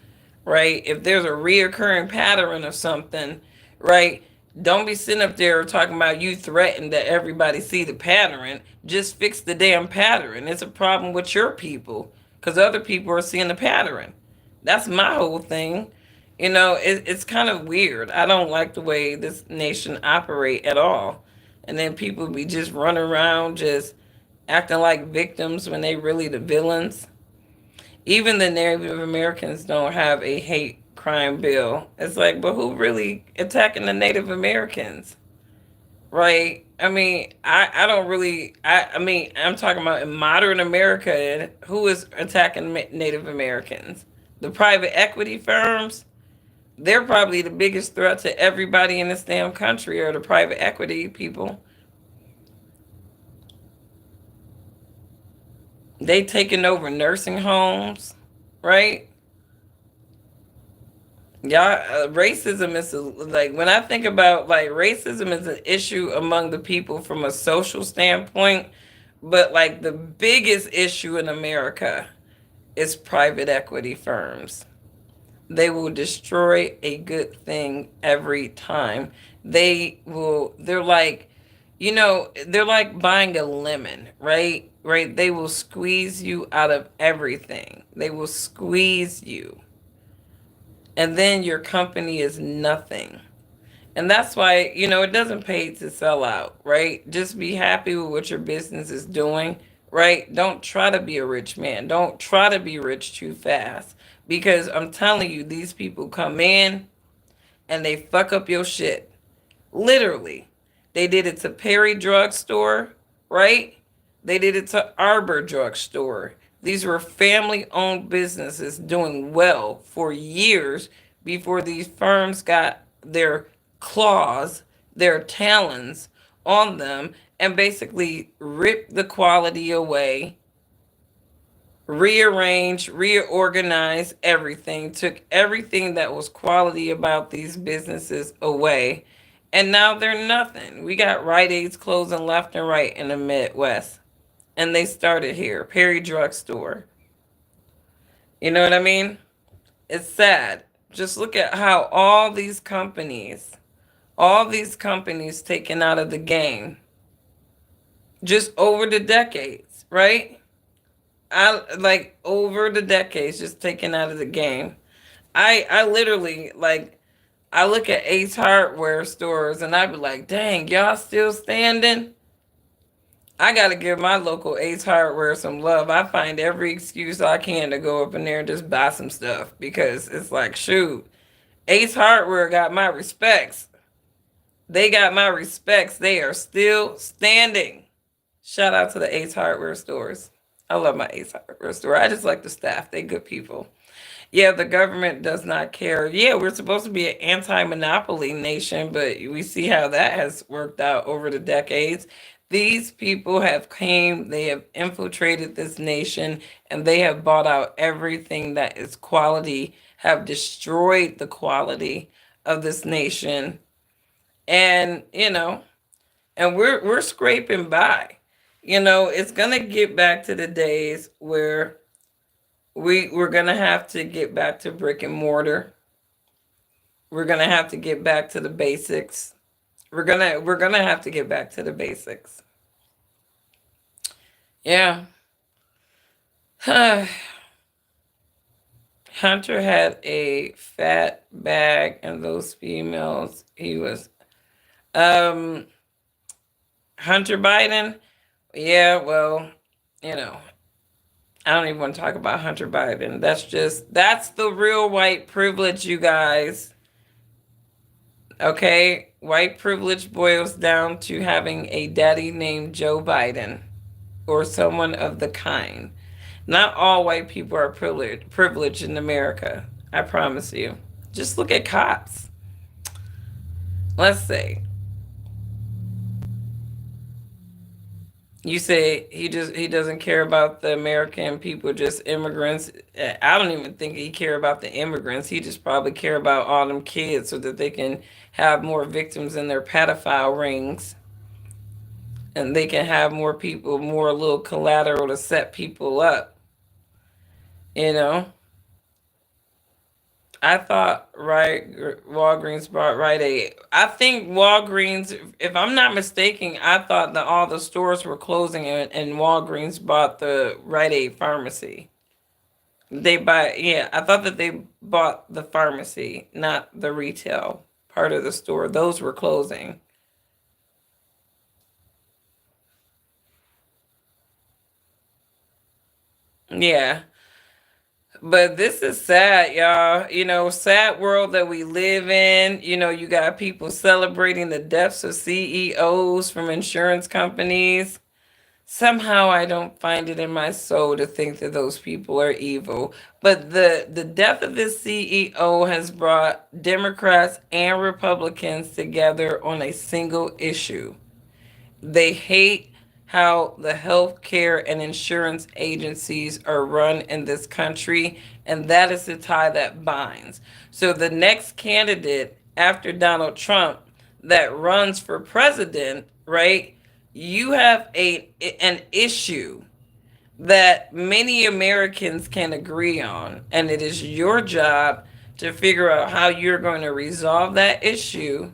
Speaker 1: right? If there's a reoccurring pattern of something, right? Don't be sitting up there talking about you threatened that everybody see the pattern. Just fix the damn pattern. It's a problem with your people because other people are seeing the pattern. That's my whole thing. It's kind of weird. I don't like the way this nation operate at all. And then people be just running around just acting like victims when they really the villains. Even the Native Americans don't have a hate crime bill. It's like, but who really attacking the Native Americans? Right? I mean, I don't really, I mean, I'm talking about in modern America, who is attacking Native Americans? The private equity firms? They're probably the biggest threat to everybody in this damn country, or the private equity people. They taking over nursing homes, right? Yeah, racism is like, when I think about, like, racism is an issue among the people from a social standpoint, but like the biggest issue in America is private equity firms. They will destroy a good thing every time. They're like, they're like buying a lemon, right? Right? They will squeeze you out of everything. They will squeeze you. And then your company is nothing. And that's why, it doesn't pay to sell out, right? Just be happy with what your business is doing, right? Don't try to be a rich man. Don't try to be rich too fast. Because I'm telling you, these people come in and they fuck up your shit. Literally. They did it to Perry Drugstore, right? They did it to Arbor Drugstore. These were family owned businesses doing well for years before these firms got their claws, their talons on them, and basically ripped the quality away, rearranged, reorganized everything, took everything that was quality about these businesses away, and now they're nothing. We got Rite Aids closing left and right in the Midwest, and they started here, Perry Drugstore. You know what I mean? It's sad. Just look at how all these companies taken out of the game just over the decades, right? I like over the decades just taken out of the game. I literally, like, I look at Ace Hardware stores and I be like, dang, y'all still standing? I gotta give my local Ace Hardware some love. I find every excuse I can to go up in there and just buy some stuff because it's like, shoot, Ace Hardware got my respects. They got my respects. They are still standing. Shout out to the Ace Hardware stores. I love my Ace Hardware store. I just like the staff. They good people. Yeah, the government does not care. Yeah, we're supposed to be an anti-monopoly nation, but we see how that has worked out over the decades. These people have came, they have infiltrated this nation, and they have bought out everything that is quality, have destroyed the quality of this nation. And, and we're scraping by. It's gonna get back to the days where we're gonna have to get back to brick and mortar. We're gonna have to get back to the basics. We're gonna have to get back to the basics. Yeah. Hunter had a fat bag, and those females he was um Hunter Biden. Yeah, well, you know, I don't even want to talk about Hunter Biden. That's the real white privilege, you guys. Okay? White privilege boils down to having a daddy named Joe Biden or someone of the kind. Not all white people are privileged in America. I promise you. Just look at cops. Let's say you say he doesn't care about the American people, just immigrants. I don't even think he care about the immigrants. He just probably care about all them kids so that they can have more victims in their pedophile rings, and they can have more people, more little collateral to set people up. You know, I thought Walgreens bought Rite Aid. I think Walgreens, if I'm not mistaken, I thought that all the stores were closing and Walgreens bought the Rite Aid pharmacy. Yeah, I thought that they bought the pharmacy, not the retail part of the store. Those were closing. Yeah. But this is sad, y'all. Sad world that we live in. You got people celebrating the deaths of CEOs from insurance companies. Somehow I don't find it in my soul to think that those people are evil. But the death of this CEO has brought Democrats and Republicans together on a single issue. They hate how the healthcare and insurance agencies are run in this country, and that is the tie that binds. So the next candidate after Donald Trump that runs for president, right? You have an issue that many Americans can agree on, and it is your job to figure out how you're going to resolve that issue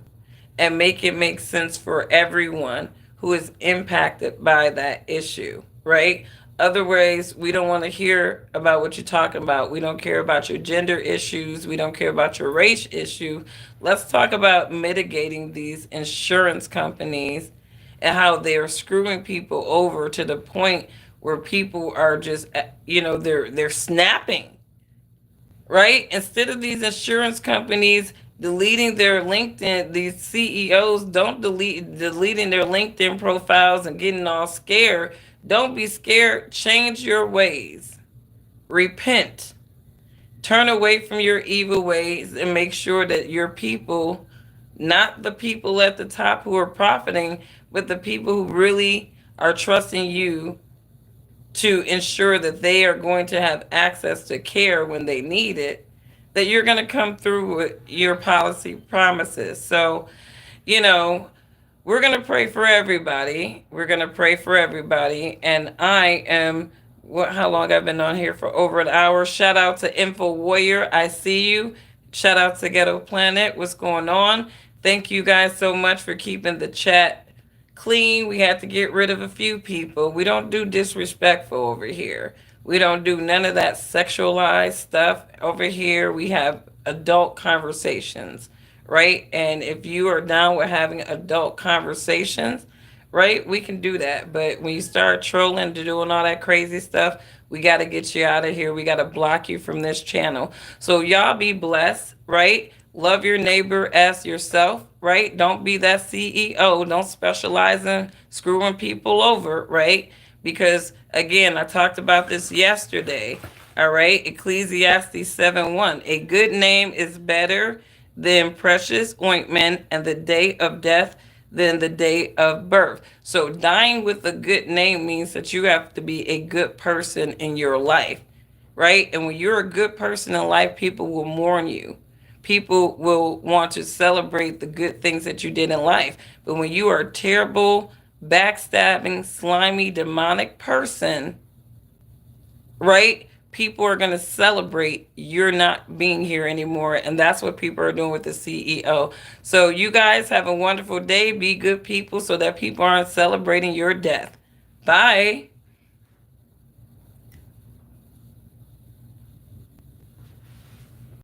Speaker 1: and make it make sense for everyone who is impacted by that issue, right? Otherwise, we don't want to hear about what you're talking about. We don't care about your gender issues. We don't care about your race issue. Let's talk about mitigating these insurance companies and how they're screwing people over to the point where people are just, they're snapping, right? Instead of these insurance companies deleting their LinkedIn, these CEOs don't deleting their LinkedIn profiles and getting all scared. Don't be scared. Change your ways. Repent. Turn away from your evil ways and make sure that your people, not the people at the top who are profiting, but the people who really are trusting you to ensure that they are going to have access to care when they need it, that you're going to come through with your policy promises. So, you know, we're going to pray for everybody. We're going to pray for everybody. And I am, how long I've been on here? For over an hour. Shout out to Info Warrior. I see you. Shout out to Ghetto Planet. What's going on? Thank you guys so much for keeping the chat clean. We had to get rid of a few people. We don't do disrespectful over here. We don't do none of that sexualized stuff over here. We have adult conversations, right? And if you are down with having adult conversations, right, we can do that. But when you start trolling and doing all that crazy stuff, we got to get you out of here. We got to block you from this channel. So y'all be blessed, right? Love your neighbor as yourself, right? Don't be that CEO. Don't specialize in screwing people over, right? Because again, I talked about this yesterday. All right, Ecclesiastes 7:1. A good name is better than precious ointment, and the day of death than the day of birth. So dying with a good name means that you have to be a good person in your life, right? And when you're a good person in life, people will mourn you. People will want to celebrate the good things that you did in life. But when you are a terrible, backstabbing, slimy, demonic person, right? People are going to celebrate you're not being here anymore. And that's what people are doing with the CEO. So, you guys have a wonderful day. Be good people so that people aren't celebrating your death. Bye.